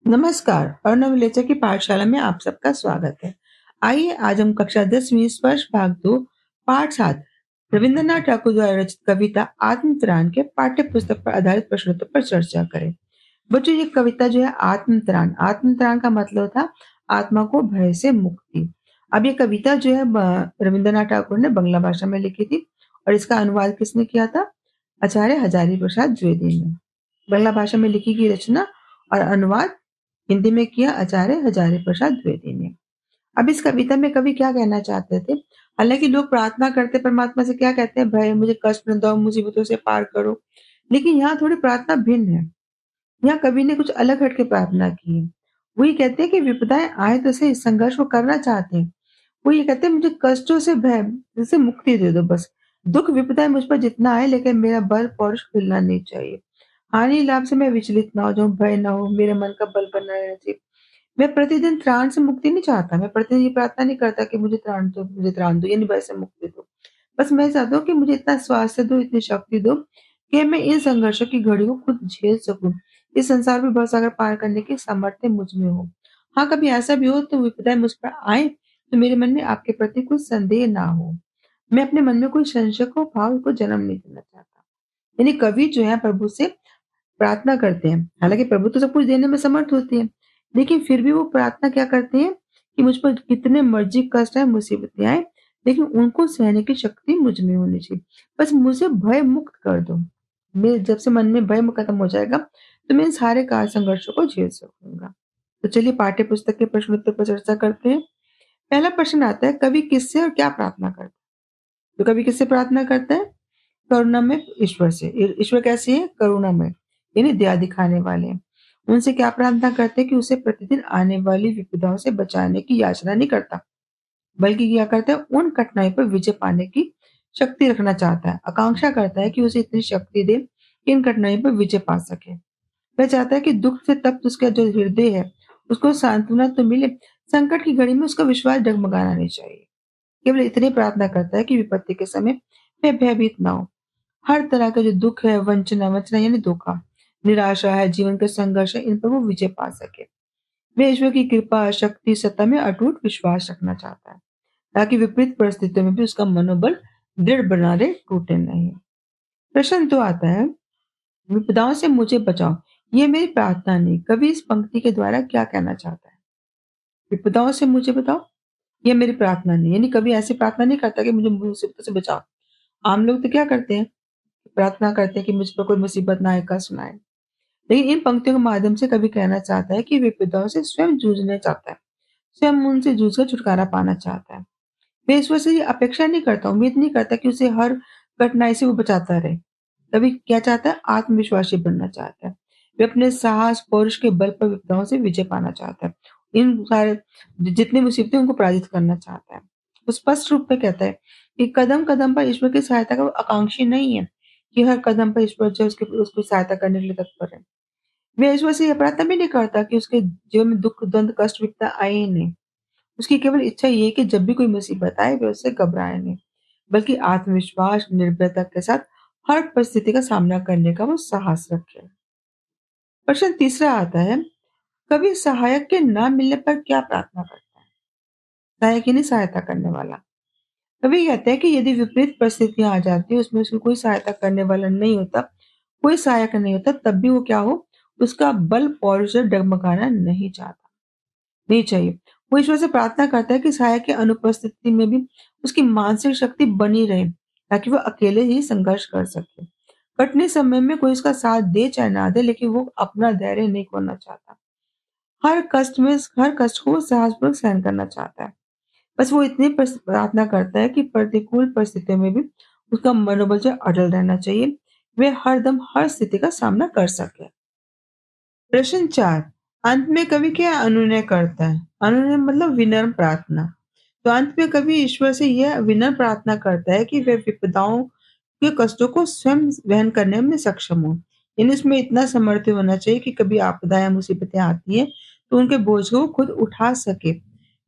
नमस्कार। अर्णव विलेचा की पाठशाला में आप सबका स्वागत है। आइए आज हम कक्षा 10वीं स्पर्श भाग 2 पाठ 7 रविंद्रनाथ ठाकुर द्वारा रचित कविता आत्मत्राण के पाठ्य पुस्तक पर आधारित प्रश्नोत्तर पर चर्चा करें। बच्चों, ये कविता जो है आत्मत्राण आत्मत्राण का मतलब था आत्मा को भय से मुक्ति। अब ये कविता जो है रविंद्रनाथ ठाकुर ने बंगला भाषा में लिखी थी और इसका अनुवाद किसने किया था? आचार्य हजारी प्रसाद द्विवेदी ने। बंगला भाषा में लिखी गई रचना और अनुवाद हिंदी में किया आचार्य हजारी प्रसाद द्विवेदी ने। अब इस कविता में कवि क्या कहना चाहते थे? हालांकि लोग प्रार्थना करते परमात्मा से क्या कहते हैं? भय मुझे कष्ट न दो, मुसीबतों से पार करो। लेकिन यहाँ थोड़ी प्रार्थना भिन्न है। यहाँ कवि ने कुछ अलग हटके प्रार्थना की है। वो ये कहते हैं कि विपदाएं आए तो सही, संघर्ष को करना चाहते हैं। वो ये कहते हैं मुझे कष्टों से भय से मुक्ति दे दो बस। दुख विपदाएं मुझ पर जितना आए, लेकिन मेरा बल पौरुष हिलना नहीं चाहिए। हानि लाभ से मैं विचलित ना हो जाऊं, भय ना हो, मेरे मन का बल बना रहना चाहिए। मैं प्रतिदिन त्राण से मुक्ति नहीं चाहता। मैं प्रतिदिन ये प्रार्थना नहीं करता कि मुझे त्राण दो, यानी भय से मुक्ति दो। बस मैं चाहता हूँ कि मुझे इतना स्वास्थ्य दो, इतनी शक्ति दो कि मैं इन संघर्षों की घड़ी को खुद झेल सकूं। इस संसार में भवसागर पार करने की सामर्थ्य मुझ में हो। हाँ, कभी ऐसा भी हो तो विपदाएं मुझ पर आए तो मेरे मन में आपके प्रति कोई संदेह ना हो। मैं अपने मन में कोई संशय को भाव को जन्म नहीं देना चाहता। यानी कवि जो है प्रभु से प्रार्थना करते हैं। हालाँकि प्रभु तो सब कुछ देने में समर्थ होते हैं, लेकिन फिर भी वो प्रार्थना क्या करते हैं कि मुझ पर कितने मर्ज़ी कष्ट आए, मुसीबतें आएँ, लेकिन उनको सहने की शक्ति मुझ में होनी चाहिए। बस मुझे भय मुक्त कर दो। मैं जब से मन में भय खत्म हो जाएगा, तो मैं इन सारे संघर्षों को झेल सकूँगा। तो चलिए पाठ्य पुस्तक के प्रश्नोत्तर पर चर्चा करते हैं। पहला प्रश्न आता है, कवि किससे और क्या प्रार्थना करता है? तो कवि किससे प्रार्थना करता है? करुणामय ईश्वर से। ईश्वर कैसे है? करुणामय, यानी दया दिखाने वाले हैं। उनसे क्या प्रार्थना करते हैं कि उसे प्रतिदिन आने वाली विपदाओं से बचाने की याचना नहीं करता, बल्कि क्या करता है? उन कठिनाइयों पर विजय पाने की शक्ति रखना चाहता है। आकांक्षा करता है कि उसे इतनी शक्ति दे कि इन कठिनाइयों पर विजय पा सके। वह चाहता है कि दुःख से तप्त उसका जो हृदय है, उसको सांत्वना तो मिले, संकट की घड़ी में उसका विश्वास डगमगाना नहीं चाहिए। केवल इतनी प्रार्थना करता है कि विपत्ति के समय वह भयभीत ना हो। हर तरह का जो दुःख है, वंचना वंचना यानी धोखा, निराशा है, जीवन के संघर्ष है, इन पर वो विजय पा सके। वह ईश्वर की कृपा, शक्ति, सत्ता में अटूट विश्वास रखना चाहता है, ताकि विपरीत परिस्थितियों में भी उसका मनोबल दृढ़ बना रहे, टूटे नहीं। प्रश्न तो आता है, विपदाओं से मुझे बचाओ। ये मेरी प्रार्थना नहीं। कवि इस पंक्ति के द्वारा क्या कहना चाहता है? विपदाओं से मुझे बचाओ, ये मेरी प्रार्थना नहीं। यानी कवि ऐसी प्रार्थना नहीं करता कि मुझे मुसीबतों से बचाओ। आम लोग तो क्या करते हैं? प्रार्थना करते हैं कि मुझ पर कोई मुसीबत ना आए, कष्ट ना आए। लेकिन इन पंक्तियों के माध्यम से कवि कहना चाहता है कि विपदाओं से स्वयं जूझना चाहता है, स्वयं उनसे जूझकर छुटकारा पाना चाहता है। वे ईश्वर से ये अपेक्षा नहीं करता, उम्मीद नहीं करता कि उसे हर कठिनाई से वो बचाता रहे। कवि क्या चाहता है? आत्मविश्वासी बनना चाहता है। वे अपने साहस, पौरुष के बल पर विपदाओं से विजय पाना चाहता है। इन सारे जितनी मुसीबतें उनको पराजित करना चाहता है। वो स्पष्ट रूप में कहता है कि कदम-कदम पर ईश्वर की सहायता का वो आकांक्षी नहीं है, कि हर कदम पर ईश्वर जो है उसकी सहायता करने के लिए तत्पर है। वे ईश्वर से ये प्रार्थना भी नहीं करता कि उसके जीवन में दुःख, द्वंद, कष्ट, विपदा आए ही नहीं। उसकी केवल इच्छा ये है कि जब भी कोई मुसीबत आए, वे उससे घबराए नहीं, बल्कि आत्मविश्वास, निर्भयता के साथ हर परिस्थिति का सामना करने का वो साहस रखे। प्रश्न तीसरा आता है, कभी सहायक के ना मिलने पर क्या प्रार्थना करता है? सहायक यानी सहायता करने वाला। कभी कहते हैं कि यदि विपरीत परिस्थितियां आ जाती है, उसमें उसकी कोई सहायता करने वाला नहीं होता, कोई सहायक नहीं होता, तब भी वो क्या हो, उसका बल पौरुष से डगमगाना नहीं चाहता, नहीं चाहिए। वो ईश्वर से प्रार्थना करता है कि सहायक की अनुपस्थिति में भी उसकी मानसिक शक्ति बनी रहे, ताकि वो अकेले ही संघर्ष कर सके। कठिन समय में कोई उसका साथ दे चाहे ना दे, लेकिन वो अपना धैर्य नहीं खोना चाहता। हर कष्ट को वो साहसपूर्वक सहन करना चाहता है। बस वो इतनी प्रार्थना करता है कि प्रतिकूल परिस्थितियों में भी उसका मनोबल जो है अटल रहना चाहिए। वे हरदम हर स्थिति का सामना कर सके। प्रश्न 4, अंत में कवि क्या अनुनय करता है? अनुनय मतलब विनम्र प्रार्थना। तो अंत में कवि ईश्वर से यह विनम्र प्रार्थना करता है कि वे विपदाओं के कष्टों को स्वयं वहन करने में सक्षम हो। यानी उसमें इतना समर्थ्य होना चाहिए कि कभी आपदा या मुसीबतें आती हैं, तो उनके बोझ को वो खुद उठा सके।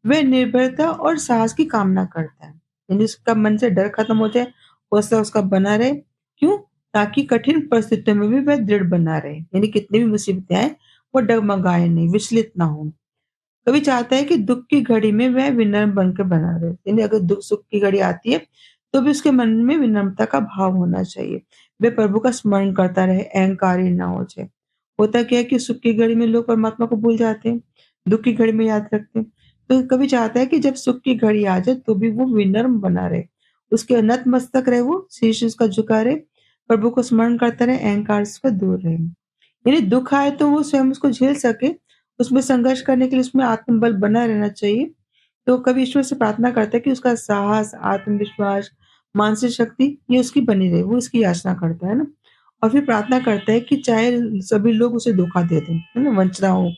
वह निर्भरता और साहस की कामना करता है। यानी उसका मन से डर खत्म हो जाए, हौसला उसका बना रहे। क्यों? ताकि कठिन परिस्थितियों में भी वह दृढ़ बना रहे। यानी कितनी भी मुसीबतें आए, वो डगमगाए नहीं, विचलित ना हो। कवि चाहता है कि दुःख की घड़ी में वह विनम्र बनकर बना रहे। यानी अगर दुःख सुख की घड़ी आती है, तो भी उसके मन में विनम्रता का भाव होना चाहिए। वह प्रभु का स्मरण करता रहे, अहंकारी ना हो जाए। होता क्या है कि सुख की घड़ी में लोग परमात्मा को भूल जाते हैं, दुःख की घड़ी में याद रखते हैं। तो कवि चाहता है कि जब सुख की घड़ी आ जाए, तो भी वो विनम्र बना रहे। उसके नतमस्तक रहे वो, शीश उसका झुका रहे, प्रभु को स्मरण करता रहे, अहंकार से दूर रहे। यानी दुःख आए तो वो स्वयं उसको झेल सके, उसमें संघर्ष करने के लिए उसमें आत्मबल बना रहना चाहिए। तो कवि ईश्वर से प्रार्थना करता है कि उसका साहस, आत्मविश्वास, मानसिक शक्ति ये उसकी बनी रहे, वो इसकी याचना करता है ना। और फिर प्रार्थना करता है कि चाहे सभी लोग उसे धोखा दे दें, है ना? वंचना हो,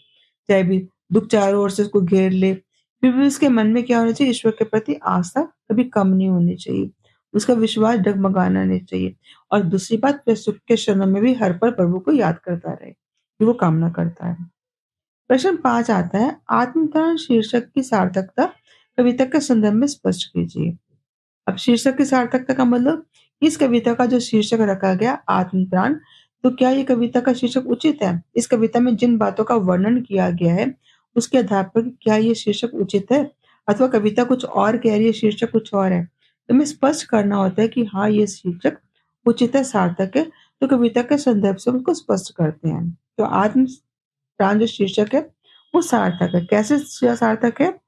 चाहे भी दुःख चारों ओर से उसको घेर ले, फिर भी उसके मन में क्या होना चाहिए? ईश्वर के प्रति आस्था कभी कम नहीं होनी चाहिए। उसका विश्वास डगमगाना नहीं चाहिए। और दूसरी बात, वह सुख के क्षणों में भी हर पल प्रभु को याद करता रहे, ये वो कामना करता है। प्रश्न 5 आता है, आत्मतरण शीर्षक की सार्थकता कविता के संदर्भ में स्पष्ट कीजिए। अब शीर्षक की सार्थकता का मतलब, इस कविता का जो शीर्षक रखा गया आत्मत्राण, तो क्या ये कविता का शीर्षक उचित है? इस कविता में जिन बातों का वर्णन किया गया है, उसके आधार पर क्या ये शीर्षक उचित है? अथवा कविता कुछ और कह रही है, शीर्षक कुछ और है? तो हमें स्पष्ट करना होता है कि हाँ, ये शीर्षक उचित है, सार्थक है, तो कविता के संदर्भ से उसको स्पष्ट करते हैं। तो आत्मत्राण जो शीर्षक है, वो सार्थक है। कैसे सार्थक है?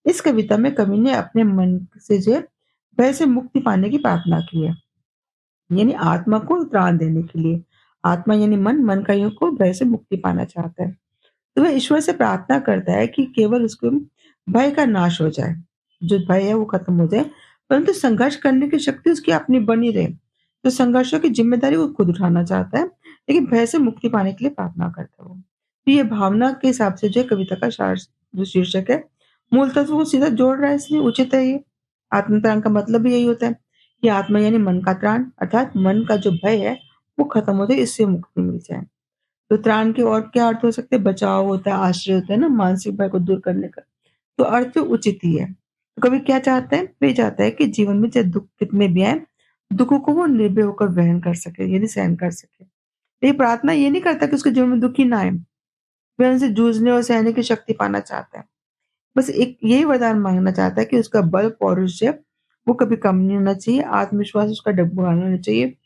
इस कविता में कवि ने अपने मन से जो है भय से मुक्ति पाने की प्रार्थना की है, यानी आत्मा को त्राण देने के लिए। आत्मा यानी मन, मन का योग को भय से मुक्ति पाना चाहता है। तो वह ईश्वर से प्रार्थना करता है कि केवल उसको भय का नाश हो जाए, जो भय है वो खत्म हो जाए, परंतु संघर्ष करने की शक्ति उसकी अपनी बनी रहे। तो संघर्षों की जिम्मेदारी वो खुद उठाना चाहता है, लेकिन भय से मुक्ति पाने के लिए प्रार्थना करता है वो। तो ये भावना के हिसाब से जो है कविता का जो शीर्षक है, मूल तत्व को सीधा जोड़ रहा है, इसलिए उचित है ये। आत्मत्राण का मतलब भी यही होता है कि आत्मा यानी मन का त्राण, अर्थात मन का जो भय है वो खत्म हो जाए, इससे मुक्ति मिल जाए। तो त्राण के और क्या अर्थ हो सकते हैं? बचाव होता है, आश्रय होता है ना, मानसिक भय को दूर करने का। तो अर्थ तो उचित ही है। तो कवि क्या चाहते हैं? वे चाहता है कि जीवन में चाहे दुःख कितने भी आए, दुःखों को वो निर्भय होकर वहन कर सके, यानी सहन कर सके। ये प्रार्थना ये नहीं करता कि उसके जीवन में दुःख ही ना आए, वह उनसे जूझने और सहने की शक्ति पाना चाहता है। बस एक यही वरदान मांगना चाहता है कि उसका बल, पौरुष है, वो कभी कम नहीं होना चाहिए, आत्मविश्वास उसका डगमगाना नहीं चाहिए,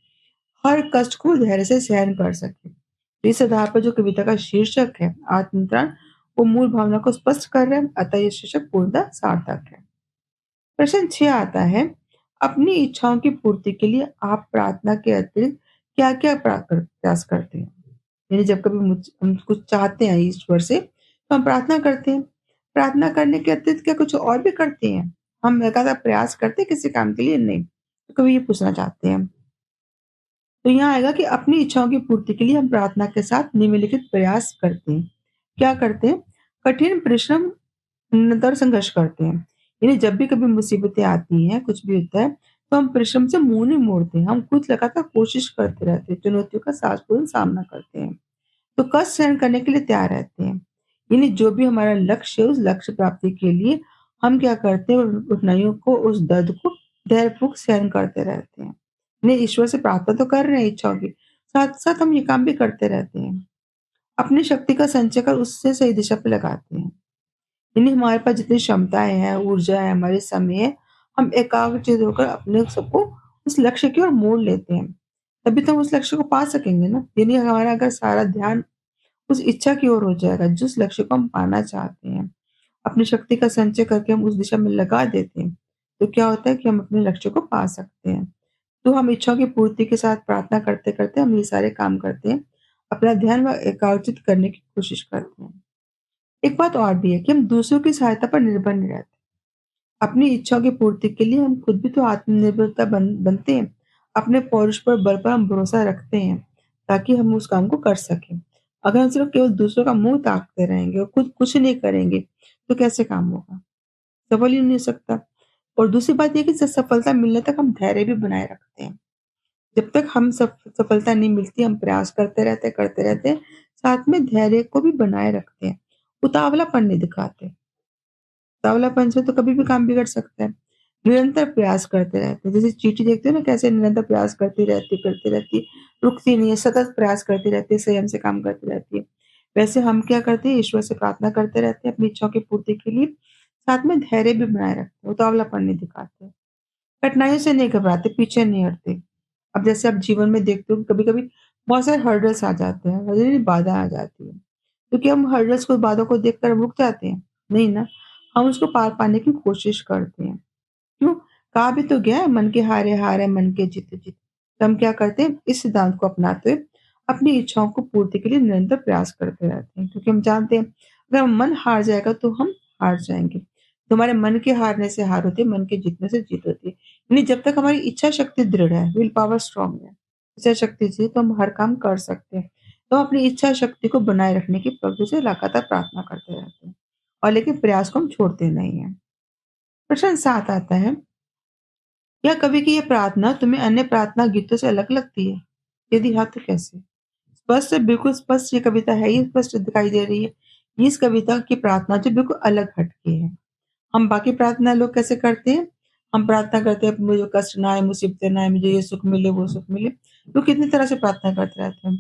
हर कष्ट को धैर्य से सहन कर सके। तो इस आधार पर जो कविता का शीर्षक है आत्मत्राण, वो मूल भावना को स्पष्ट कर रहा है, अतः ये शीर्षक पूर्णतः सार्थक है। प्रश्न 6 आता है, अपनी इच्छाओं की पूर्ति के लिए आप प्रार्थना के अतिरिक्त क्या-क्या प्रयास करते हैं? यानी जब कभी हम कुछ चाहते हैं ईश्वर से, तो हम प्रार्थना करते हैं। प्रार्थना करने के अतिरिक्त क्या कुछ और भी करते हैं? हम लगातार प्रयास करते हैं किसी काम के लिए? नहीं। तो कवि ये पूछना चाहते हैं। तो यहाँ आएगा कि अपनी इच्छाओं की पूर्ति के लिए हम प्रार्थना के साथ निम्नलिखित प्रयास करते हैं। क्या करते हैं? कठिन परिश्रम निरंतर संघर्ष करते हैं। यानी जब भी कभी मुसीबतें आती हैं, कुछ भी होता है, तो हम परिश्रम से मुँह नहीं मोड़ते हैं। हम खुद लगातार कोशिश करते रहते हैं, चुनौतियों का साहसपूर्ण सामना करते हैं। तो कष्ट सहन करने के लिए तैयार रहते हैं। यानी जो भी हमारा लक्ष्य है, उस लक्ष्य प्राप्ति के लिए हम क्या करते हैं? उन कठिनाइयों को, उस दर्द को धैर्यपूर्वक सहन करते रहते हैं। नहीं, ईश्वर से प्रार्थना तो कर रहे हैं इच्छाओं की, साथ-साथ हम ये काम भी करते रहते हैं। अपनी शक्ति का संचय कर उससे सही दिशा पे लगाते हैं। यानी हमारे पास जितनी क्षमताएँ हैं, ऊर्जा है, हमारे समय है, हम एकाग्रचित्त होकर अपने सबको उस लक्ष्य की ओर मोड़ लेते हैं। तभी तो हम उस लक्ष्य को पा सकेंगे ना। यानी हमारा अगर सारा ध्यान उस इच्छा की ओर हो जाएगा, जिस लक्ष्य को हम पाना चाहते हैं, अपनी शक्ति का संचय करके हम उस दिशा में लगा देते हैं, तो क्या होता है कि हम अपने लक्ष्य को पा सकते हैं। तो हम इच्छाओं की पूर्ति के साथ प्रार्थना करते-करते हम ये सारे काम करते हैं। अपना ध्यान व एकाग्रचित करने की कोशिश करते हैं। एक बात और भी है कि हम दूसरों की सहायता पर निर्भर नहीं रहते। अपनी इच्छाओं की पूर्ति के लिए हम खुद भी तो आत्मनिर्भरता बनते हैं। अपने पौरुष पर, बल पर हम भरोसा रखते हैं, ताकि हम उस काम को कर सकें। अगर हम सिर्फ केवल दूसरों का मुँह ताकते रहेंगे और खुद कुछ नहीं करेंगे, तो कैसे काम होगा? सफल ही नहीं हो सकता। और दूसरी बात ये है कि सफलता मिलने तक हम धैर्य भी बनाए रखते हैं। जब तक हम सफलता नहीं मिलती, हम प्रयास करते रहते हैं, साथ में धैर्य को भी बनाए रखते हैं। उतावलापन नहीं दिखाते। उतावलापन से तो कभी भी काम बिगड़ सकता है। निरंतर प्रयास करते रहते हैं। जैसे चींटी देखते हो ना, कैसे निरंतर प्रयास करती रहती है, रुकती नहीं है, सतत प्रयास करती रहती है, संयम से काम करती रहती है। वैसे हम क्या करते हैं, ईश्वर से प्रार्थना करते रहते हैं अपनी इच्छाओं की पूर्ति के लिए, साथ में धैर्य भी बनाए रखते हैं, उतावलापन नहीं दिखाते। कठिनाइयों से नहीं घबराते, पीछे नहीं हटते। अब जैसे आप जीवन में देखते हो कभी-कभी बहुत सारे हर्डल्स आ जाते हैं, बाधा आ जाती है। तो क्या हम हर्डल्स को, बाधाओं को देखकर रुक जाते हैं? नहीं ना, हम उसको पार पाने की कोशिश करते हैं। क्यों? कहा भी तो गया है, मन के हारे हार है, मन के जीते जीत। तो हम क्या करते हैं, इस सिद्धांत को अपनाते हुए अपनी इच्छाओं को पूर्ति के लिए निरंतर प्रयास करते रहते हैं, क्योंकि हम जानते हैं अगर मन हार जाएगा तो हम हार जाएंगे। तो हमारे मन के हारने से हार होती है, मन के जीतने से जीत होती है। यानी जब तक हमारी इच्छा शक्ति दृढ़ है, विल पावर स्ट्रांग है, इच्छा शक्ति से तो हम हर काम कर सकते हैं। तो हम अपनी इच्छा शक्ति को बनाए रखने की प्रभु से लगातार प्रार्थना करते रहते हैं, और लेकिन प्रयास को हम छोड़ते नहीं है। प्रश्न 7 आता है, क्या कभी की ये प्रार्थना तुम्हें अन्य प्रार्थना गीतों से अलग लगती है? यदि हाँ, तो कैसे? स्पष्ट, बिल्कुल स्पष्ट ये कविता है, ये स्पष्ट दिखाई दे रही है। ये इस कविता की प्रार्थना जो बिल्कुल अलग हटके है। हम बाकी प्रार्थना लोग कैसे करते हैं? हम प्रार्थना करते हैं मुझे कष्ट ना आए, मुसीबतें ना आए, मुझे ये सुख मिले, वो सुख मिले। लोग कितनी तरह से प्रार्थना करते रहते हैं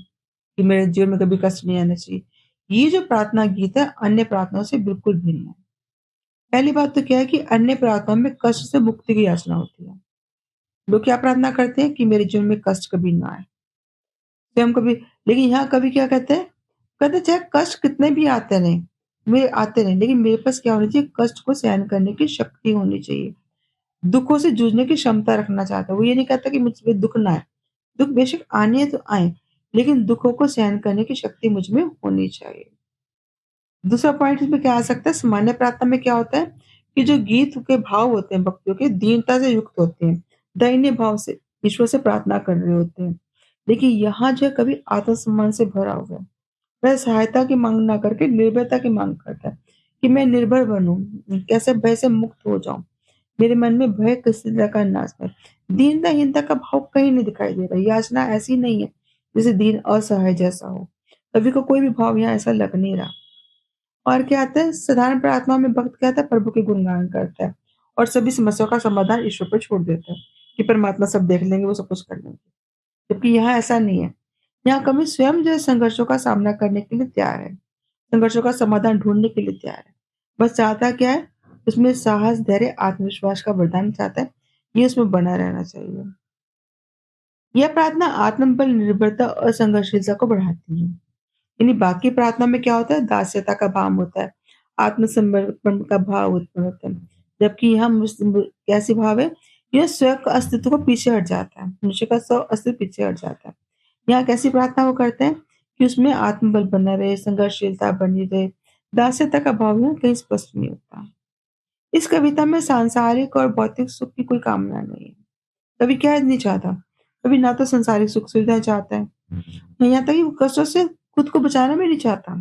कि मेरे जीवन में कभी कष्ट नहीं आना चाहिए। ये जो प्रार्थना गीत है अन्य प्रार्थनाओं से बिल्कुल भिन्न है। पहली बात तो क्या है कि अन्य प्रार्थनाओं में कष्ट से मुक्ति की याचना होती है। लोग क्या प्रार्थना करते हैं कि मेरे जीवन में कष्ट कभी ना आए। स्वयं कभी, लेकिन यहाँ कवि क्या कहते हैं? कहते हैं चाहे कष्ट कितने भी आते रहें, मेरे आते रहें, लेकिन मेरे पास क्या होनी चाहिए? कष्ट को सहन करने की शक्ति होनी चाहिए। दुखों से जूझने की क्षमता रखना चाहता है। वो ये नहीं कहता कि मुझ पे दुःख ना आए। दुःख बेशक आने हैं तो आएँ, लेकिन दुखों को सहन करने की शक्ति मुझ में होनी चाहिए। दूसरा पॉइंट इसमें क्या आ सकता है? सामान्य प्रार्थना में क्या होता है कि जो गीत के भाव होते हैं भक्तियों के, दीनता से युक्त होते हैं, दयनीय भाव से ईश्वर से प्रार्थना कर रहे होते हैं। लेकिन यहाँ जो है कवि आत्मसम्मान से भरा हुआ है। वह सहायता की मांग ना करके निर्भरता की मांग करता है कि मैं निर्भर बनूं, कैसे भय से मुक्त हो जाऊं, मेरे मन में भय किसी तरह का नाश है। दीनता हीनता का भाव कहीं नहीं दिखाई दे रहा। याचना ऐसी नहीं है जैसे दीन असहाय जैसा हो। कवि को कोई भी भाव यहाँ ऐसा लग नहीं रहा। और क्या आता है, साधारण प्रार्थनाओं में भक्त क्या आता है, प्रभु के गुणगान करता है और सभी समस्याओं का समाधान ईश्वर पर छोड़ देता है कि परमात्मा सब देख लेंगे, वो सब कुछ कर लेंगे। जबकि यहाँ ऐसा नहीं है। यहाँ कवि स्वयं जो है संघर्षों का सामना करने के लिए तैयार है, संघर्षों का समाधान ढूंढने के लिए तैयार है। बस चाहता क्या है, उसमें साहस, धैर्य, आत्मविश्वास का वरदान चाहता है। ये उसमें बना रहना चाहिए। यह प्रार्थना आत्मबल, निर्भरता और संघर्षशीलता को बढ़ाती है। यानी बाकी प्रार्थना में क्या होता है, दास्यता का भाव होता है, आत्मसमर्पण का भाव उत्पन्न होता है। जबकि यहाँ कैसे भाव है, यह स्वयं का अस्तित्व को पीछे हट जाता है, मनुष्य का स्व अस्तित्व पीछे हट जाता है। यहाँ कैसी प्रार्थना वो करते हैं कि उसमें आत्मबल बना रहे, संघर्षशीलता बनी रहे, दास्यता का भाव यहाँ कहीं स्पष्ट नहीं होता। इस कविता में सांसारिक और भौतिक सुख की कोई कामना नहीं है। कवि क्या नहीं चाहता, कवि ना तो सांसारिक सुख सुविधाएं चाहता है, यहाँ तक कि वो कष्टों से खुद को बचाना भी नहीं चाहता।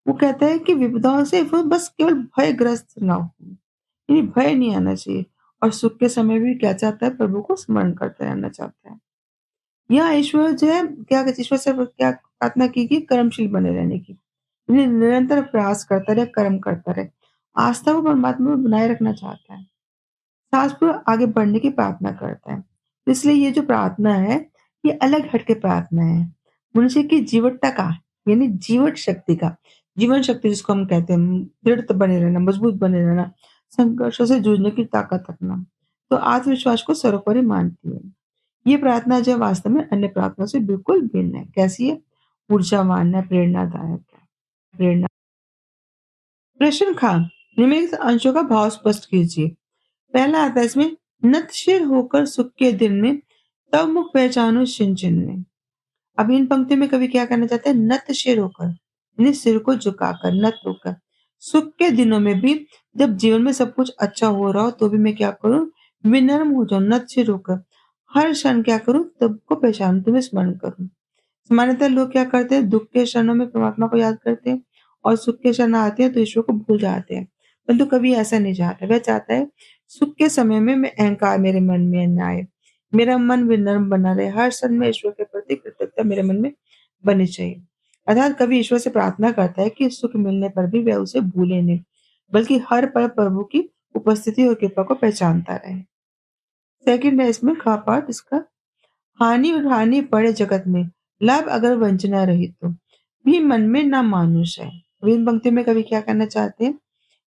वो कहता है कि विपदाओं से वो बस केवल भयग्रस्त ना हो, यानी भय नहीं आना चाहिए, और सुख के समय भी क्या चाहता है, प्रभु को स्मरण करते रहना चाहता है। यहाँ ईश्वर जो है क्या कहते, ईश्वर से क्या प्रार्थना की कि कर्मशील बने रहने की, यानी निरंतर प्रयास करता रहे, कर्म करता रहे, आस्था को परमात्मा में बनाए रखना चाहता है, साहसपूर्वक आगे बढ़ने की प्रार्थना करता है। तो इसलिए ये जो प्रार्थना है, ये अलग हटके प्रार्थना है। मनुष्य की जीवटता का, यानी जीवट शक्ति का, जीवन शक्ति जिसको हम कहते हैं, दृढ़ बने रहना, मजबूत बने रहना, संघर्षों से जूझने की ताकत रखना, तो आत्मविश्वास को सर्वोपरि मानती है। ये प्रार्थना जो है वास्तव में अन्य प्रार्थनाओं से बिल्कुल भिन्न है। कैसी है? ऊर्जावान है, प्रेरणादायक है। प्रेरणा। प्रश्न खा, निम्नलिखित अंशों का भाव स्पष्ट कीजिए। पहला आता है इसमें, नतशिर होकर सुख के दिन में तब मुख पहचानो छिन छिन में। अब इन पंक्तियों में कवि क्या करना चाहते हैं, नतशिर होकर, यानी सिर को झुकाकर, नत होकर, सुख के दिनों में भी, जब जीवन में सब कुछ अच्छा हो रहा हो तो भी मैं क्या करूं, विनम्र हो जाऊं, नतशिर होकर, हर क्षण क्या करूं, तब को पहचान, तुम्हें स्मरण करूं। सामान्यतः लोग क्या करते हैं, दुख के क्षणों में परमात्मा को याद करते हैं और सुख के क्षण आते हैं तो ईश्वर को भूल जाते हैं। परंतु कभी ऐसा नहीं चाहता। वह चाहता है सुख के समय में मैं अहंकार मेरे मन में न आए, मेरा मन विनम्र बना रहे, हर क्षण में ईश्वर के प्रति कृतज्ञता मेरे मन में बनी चाहिए। अर्थात कभी ईश्वर से प्रार्थना करता है कि सुख मिलने पर भी वह उसे भूले नहीं, बल्कि हर पल प्रभु की उपस्थिति और कृपा को पहचानता रहे। सेकंड है इसमें खा पाठ इसका, हानि उठानी पड़े जगत में, लाभ अगर वंचना रही तो। भी मन में ना मानुष है। इन पंक्तियों में कवि क्या कहना चाहते हैं?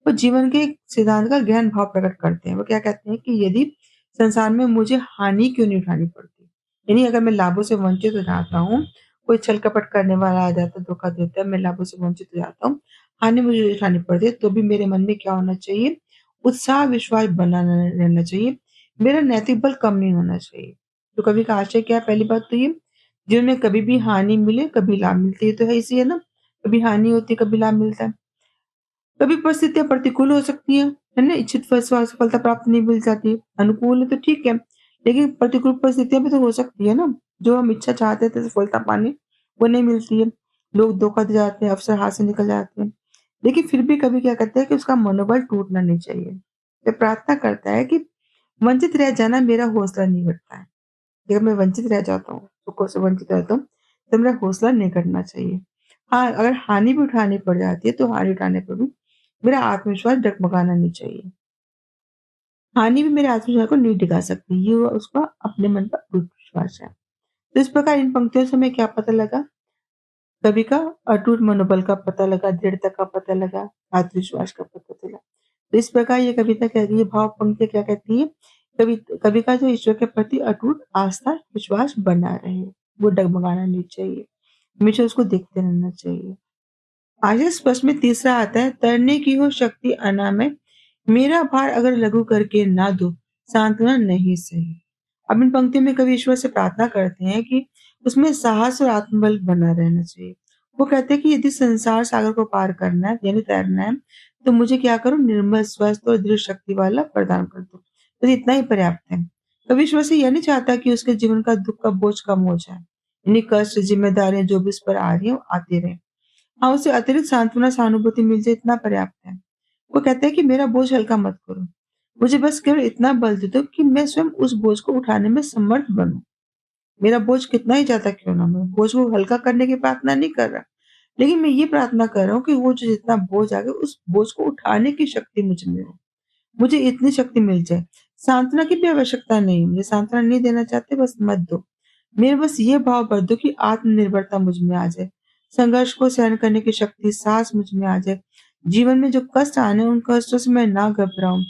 वो जीवन के एक सिद्धांत का गहन भाव प्रकट करते हैं। वो क्या कहते हैं कि यदि संसार में मुझे हानि क्यों नहीं उठानी पड़ती? यानी अगर मैं लाभों से वंचित हो जाता हूँ, कोई छल-कपट करने वाला आ जाता है, धोखा देता है, मैं लाभों से वंचित हो जाता हूँ, हानि मुझे उठानी पड़ती है, तो भी मेरे मन में क्या होना चाहिए? उत्साह, विश्वास बना रहना चाहिए। मेरा नैतिक बल कम नहीं होना चाहिए। तो कवि का आशय क्या है? पहली बात तो ये, जीवन में कभी भी हानि मिले, कभी लाभ मिलते, ये तो है इसी है ना? कभी हानि होती है, कभी लाभ मिलता है। कभी परिस्थितियाँ प्रतिकूल हो सकती हैं, है ना? इच्छित सफलता प्राप्त नहीं मिल जाती। अनुकूल है तो ठीक है, लेकिन प्रतिकूल परिस्थितियाँ भी तो हो सकती है ना? जो हम इच्छा चाहते थे सफलता पाने, वो नहीं मिलती है। लोग धोखा दे जाते हैं, अवसर हाथ से निकल जाते हैं। लेकिन फिर भी कभी क्या करता है कि उसका मनोबल टूटना नहीं चाहिए। वो प्रार्थना करता है कि वंचित रह जाना मेरा हौसला नहीं घटता है। अगर मैं वंचित रह जाता हूँ, सुखों से वंचित रहता हूँ, तो मेरा हौसला नहीं घटना चाहिए। हाँ, अगर हानि भी उठानी पड़ जाती है, तो हानि उठाने पर भी मेरा आत्मविश्वास डगमगाना नहीं चाहिए। हानि भी मेरे आत्मविश्वास को नहीं डिगा सकती, ये उसका अपने मन पर अटूट विश्वास है। तो इस प्रकार इन पंक्तियों से हमें क्या पता लगा? कवि का अटूट मनोबल का पता लगा, दृढ़ता का पता लगा, आत्मविश्वास का पता चला। तो इस प्रकार ये कविता क्या कहती है, भाव पंक्ति क्या कहती है? कवि कवि का जो ईश्वर के प्रति अटूट आस्था, विश्वास बना रहे, वो डगमगाना नहीं चाहिए। हमेशा उसको देखते रहना चाहिए। आगे स्पष्ट में तीसरा आता है, तरने की हो शक्ति अनामय, मेरा भार अगर लघु करके ना दो, सांत्वना नहीं सही। अब इन पंक्तियों में कवि ईश्वर से प्रार्थना करते हैं कि उसमें साहस और आत्मबल बना रहना चाहिए। वो कहते हैं कि यदि संसार सागर को पार करना है, यानी तैरना है, तो मुझे क्या करो? निर्मल, स्वस्थ और दृढ़ शक्ति वाला प्रदान कर दो। तो इतना ही पर्याप्त है। कवि ईश्वर से यह नहीं चाहता कि उसके जीवन का दुख का बोझ कम हो जाए। यानी कष्ट, जिम्मेदारियां जो भी उस पर आ रही है, वो आती रहे। हाँ, उसे अतिरिक्त सांत्वना, सहानुभूति मिल जाए, इतना पर्याप्त है। वो कहते हैं कि मेरा बोझ हल्का मत करो। मुझे बस केवल इतना बल दे दो कि मैं स्वयं उस बोझ को उठाने में समर्थ बनूँ। मेरा बोझ कितना ही ज़्यादा क्यों ना हो, बोझ को हल्का करने की प्रार्थना नहीं कर रहा। लेकिन मैं ये प्रार्थना कर रहा हूँ कि वो जो जितना बोझ आ गया, उस बोझ को उठाने की शक्ति मुझ में हो। मुझे इतनी शक्ति मिल जाए। सांत्वना की भी आवश्यकता नहीं, मुझे सांत्वना नहीं देना चाहते, बस मत दो। मेरे बस ये भाव भर दो कि आत्मनिर्भरता मुझ में आ जाए। संघर्ष को सहन करने की शक्ति, साहस मुझ में आ जाए। जीवन में जो कष्ट आने, उन कष्टों से मैं ना घबराऊँ।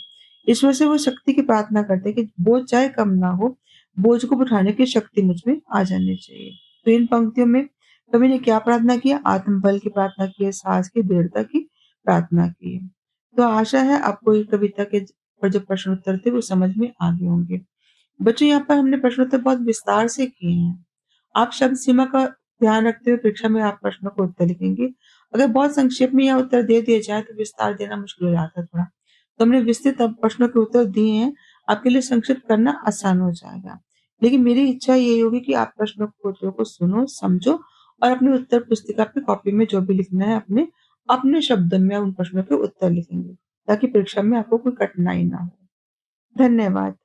ईश्वर से वो शक्ति की प्रार्थना करते हैं कि बोझ चाहे कम ना हो, बोझ को उठाने की शक्ति मुझ में आ जानी चाहिए। तो इन पंक्तियों में कवि ने क्या प्रार्थना किया? आत्मबल की प्रार्थना की है, साहस की, दृढ़ता की प्रार्थना की है। तो आशा है आपको ये कविता के पर जो प्रश्न उत्तर थे वो समझ में आ गए होंगे। बच्चों, यहाँ पर हमने प्रश्न उत्तर बहुत विस्तार से किए हैं। आप शब्द सीमा का ध्यान रखते हुए परीक्षा में आप प्रश्नों को उत्तर लिखेंगे। अगर बहुत संक्षेप में यह उत्तर दे दिए जाए तो विस्तार देना मुश्किल हो जाता है थोड़ा। तो हमने विस्तृत अब प्रश्नों के उत्तर दिए हैं, आपके लिए संक्षिप्त करना आसान हो जाएगा। लेकिन मेरी इच्छा यही होगी कि आप प्रश्नों के उत्तरों को सुनो, समझो और अपनी उत्तर पुस्तिका पे कॉपी में जो भी लिखना है अपने अपने शब्दों में उन प्रश्नों के उत्तर लिखेंगे, ताकि परीक्षा में आपको कोई कठिनाई ना हो। धन्यवाद।